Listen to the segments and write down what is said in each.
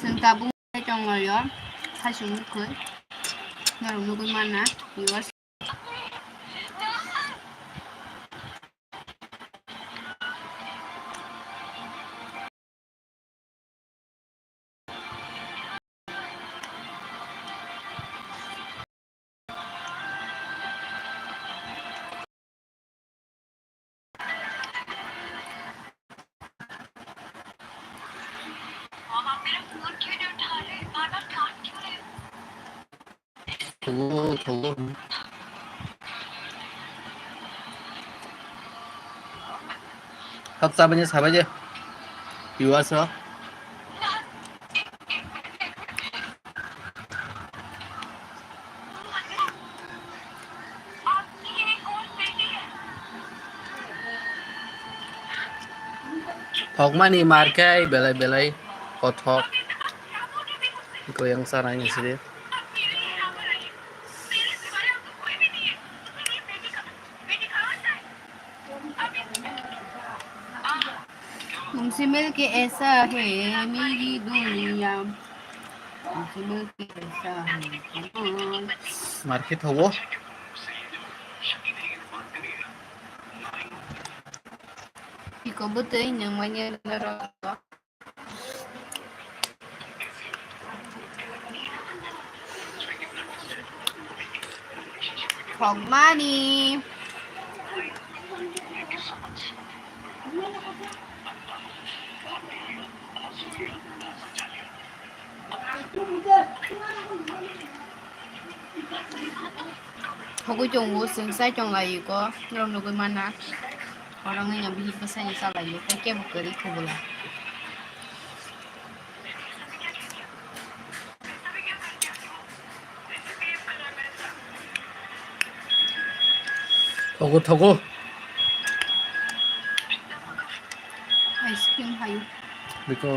Sengkabung 정말요. 사실 그 나로 누구 만나 이거 저거 합사번이 사번이 비와서 Hokmani markai belai-belai kothok iko yang sarangnya sih तुमसे मिलके ऐसा है मेरी दुनिया तुमसे मिलके ऐसा है market hobo Ikaw buto yung manya laro Fog money Aku jong usung sa jong layu ko Ngerom nukoy mana Orang nga bihit pa sa niya sa layu Kaya kaya bukari ko bula togo Ice cream hayo biko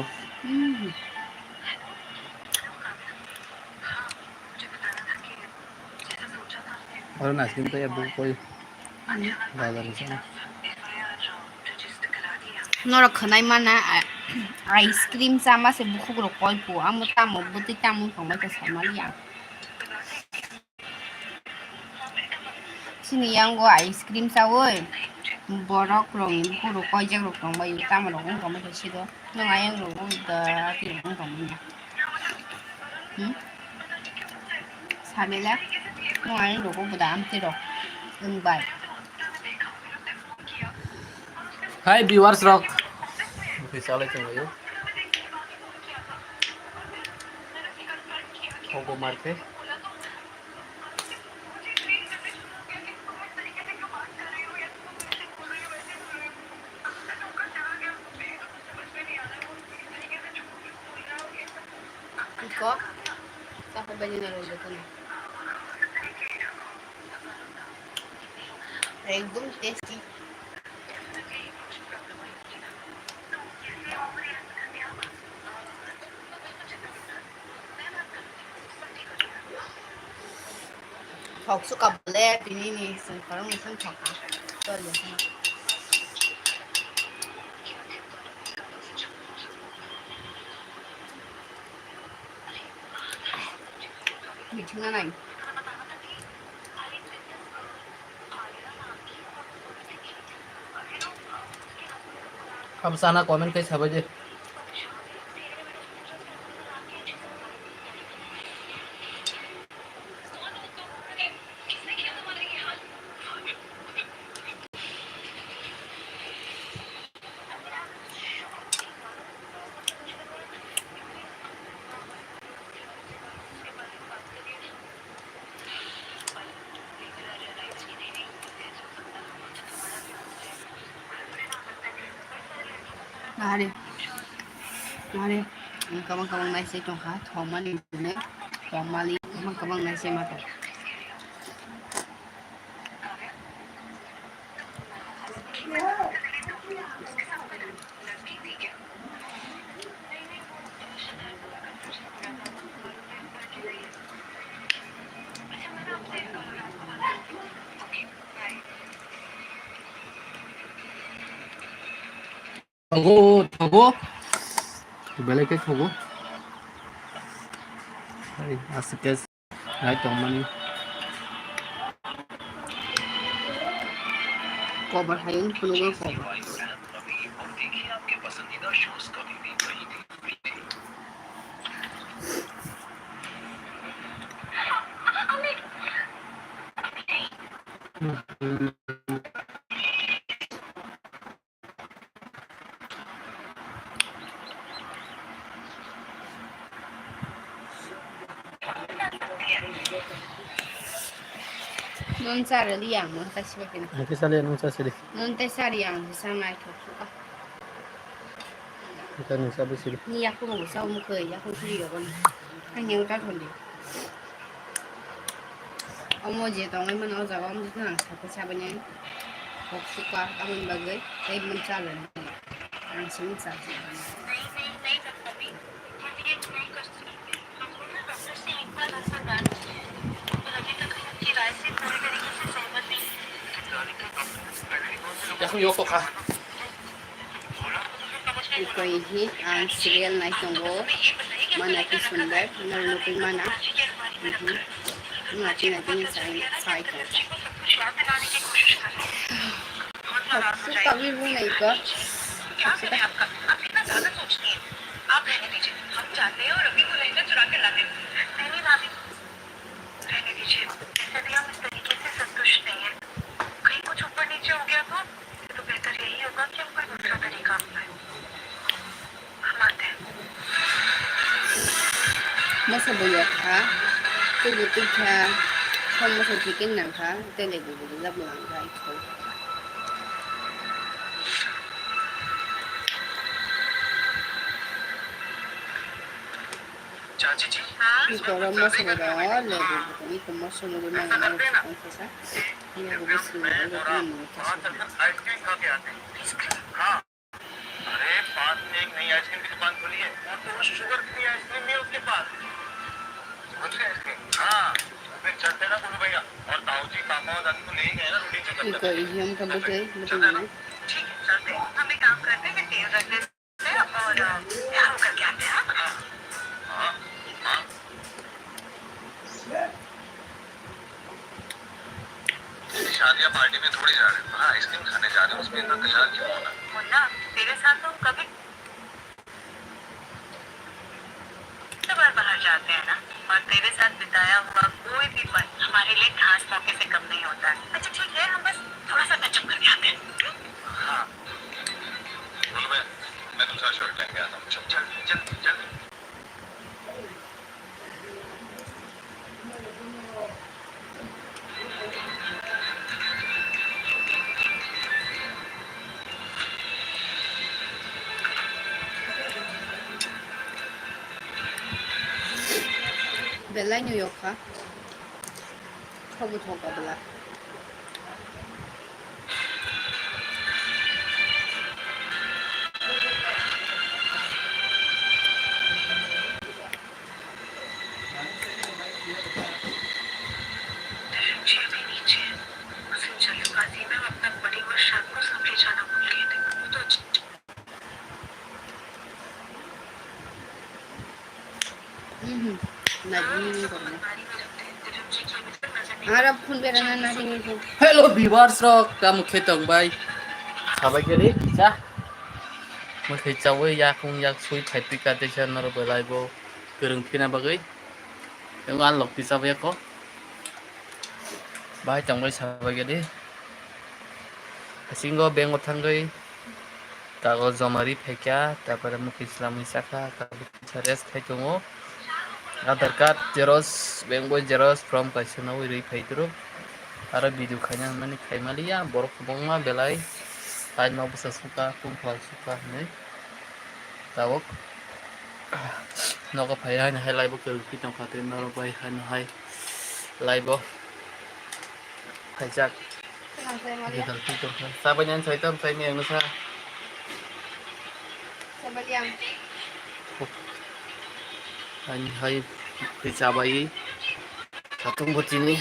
orang nasi itu ya bukoy dalam sana Nora kanay mana ice cream sama se buku bro koy po amo tamo buti tamo pang may kasama liya Sini yang go ice cream sa woy borok rong buku bro koy jag rong may tamo rong kong may kasido nung ayang rong da ti rong kong may sabi la nung ayang rong buda am ti rong bay Hai viewers rock misalnya coba yuk Hobo market Iko Ako ba niyo naluto ko na? Regong tasty Học suka boleh ini nih sekarang musim coklat tuh lihat sama 미친가 나이 kamu sana komen ke siapa aja Nari kamang naik saya congkak thomali ne thomali kamang naik saya mata togo balik ke togo Hey, asik hai tong mani. Cover hayun punugan cover. Non sarali yang mo kasi ba kina. Nanti sali anong sasili. Non te sari yang sa ngai ko. Kita nung sabi sili. Ni ya ko mo sa mo ko ya ko ti yo kon. Ang yung ta thon di. Ông mua gì tao ấy mà nó giờ ông cứ hàng sạp sạp bên nhá học sức qua tao mình bagay đây mình trả lời anh xin trả Ya không yoko ka. Ikoy hit ang serial na itong mana kisundar nalulupin mana natin natin sa cycle सबसे कभी वो नहीं कर आप रहने दीजिए हम जाते हैं और अभी को लहंगा चुरा के लाते हैं नहीं भाभी रहने दीजिए यदि हम इस तरीके से संतुष्ट नहीं है कहीं कुछ ऊपर नीचे हो गया तो बेहतर यही होगा कि हम कोई दूसरा तरीका अपनाएं हम आते हैं मसा बोलो था तो बुती था không có thể cái nào cả tên này cũng rất là dài thôi चाची जी हाँ थोड़ा मौसम रहा ले ये तो मौसम में ना ना कौन सा ये वो बस आइसक्रीम खा के आते हैं हाँ अरे पास में एक नई आइसक्रीम की दुकान खुली है और तो शुगर फ्री आइसक्रीम भी है उसके पास हाँ फिर चलते ना बोलो भैया और ताऊ जी पापा और दादी को ले गए ना रोटी चक्कर ठीक है हम कब से बताइए ठीक है चलते हम एक काम करते हैं तेल रख देते हैं और हम करके आते हैं हाँ हाँ शादियाँ पार्टी में थोड़ी जा रहे हो हाँ आइसक्रीम खाने जा रहे हो उसमें इतना तैयार क्यों होना मुन्ना तेरे साथ तो कभी बार बाहर जाते हैं ना और तेरे साथ बिताया हुआ कोई भी पल हमारे लिए खास मौके से कम नहीं होता है अच्छा ठीक है हम बस थोड़ा सा टचअप करके आते हैं हाँ बोलो मैं दूसरा शर्ट लेके आता हूँ चल चल चल Bella New York hả? Không có thuộc cả Bella. Hello viewers ro kamu ketong bay. Sabai kiri cha. Mo khei chawai ya khung yak sui phai pika te chan ro belai bo kereng phina bagai. Yang an lok ti sabai ko. Bay chong bay sabai kiri. Singo beng othang gai. Kago jomari phekya tapare mo islam isaka ka res khai tongo. Aadhaar card Xerox bank boy Xerox from kaisana wi phai turu. Ara video khanya mani khai malia borok bongma belai ai no busa suka kumphal suka ne tawok no ka phai hai hai lai bo kel ki tong khate no bai han hai lai bo khai jak dal ki tong sa banyan sai tam sai ne sa Sa baliang anh hai khai cha bai satung botini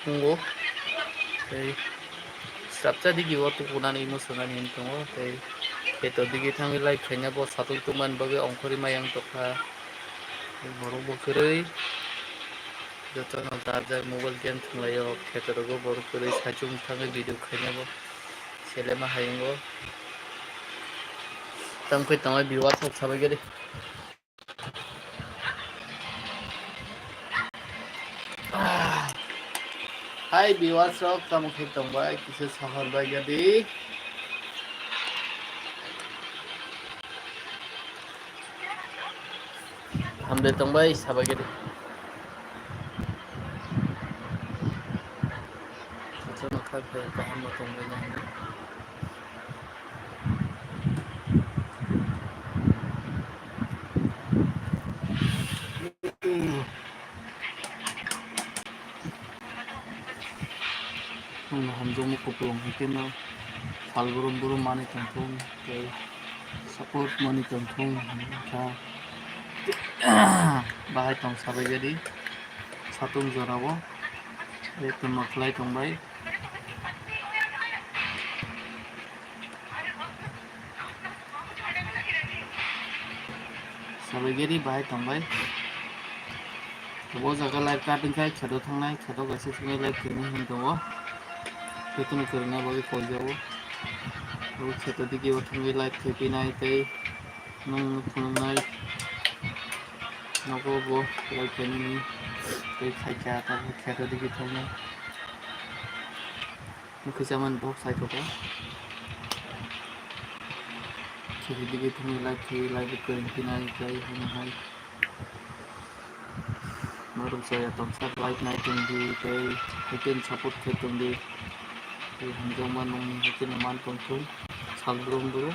tunggu tei sapcha digi otu kunani musuna nin tungo tei keto digi thangi lai khanya bo satung tuman bage ongkhori mayang tokha borok bo kwrwi jotono darjak mobile game thwnglaio khetorogo borok kwrwi saichung thangwi video khainabo selema hayungo tangkhui tangwai viewers rok sabaigari hai viewers rok tamukhui tongbai kisa sahorbai gadi hamde tongbai sabaigari jotono khakhe kaham tongbai nahani hamjongmo kuplung hikeno salburum burum mani tongthung tei support mani tongthung kha bahai tong sabaigari satung jorao tongma khlai tongbai sabaigari bahai tongbai bo jaga live card khai khedo thangnai khedo kaisa thungai live kini hin tongo jotono kwrwngna bagwi koljago kheto digi o thungwi live khepinai tei nung phunuknai nogo bo live khenini tei khaikya tabuk kheto digi thungnai mukhisaman box saithoka kheto digi thungwi live khewi live kwrwngpinai tei hunahai Marung saya tongsak live night tungdi tei hitin support khe tungdi tei hamjongma nung hitin man tongthung salbrum buru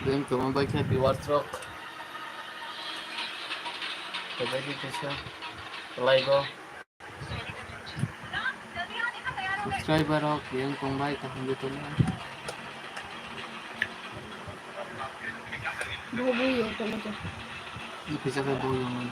Then tumambay khe viewers rok kabagi kaisa live o subscriber rok yang tongbai tahun tongo Bobo yo tolo to. bisa ka boyo man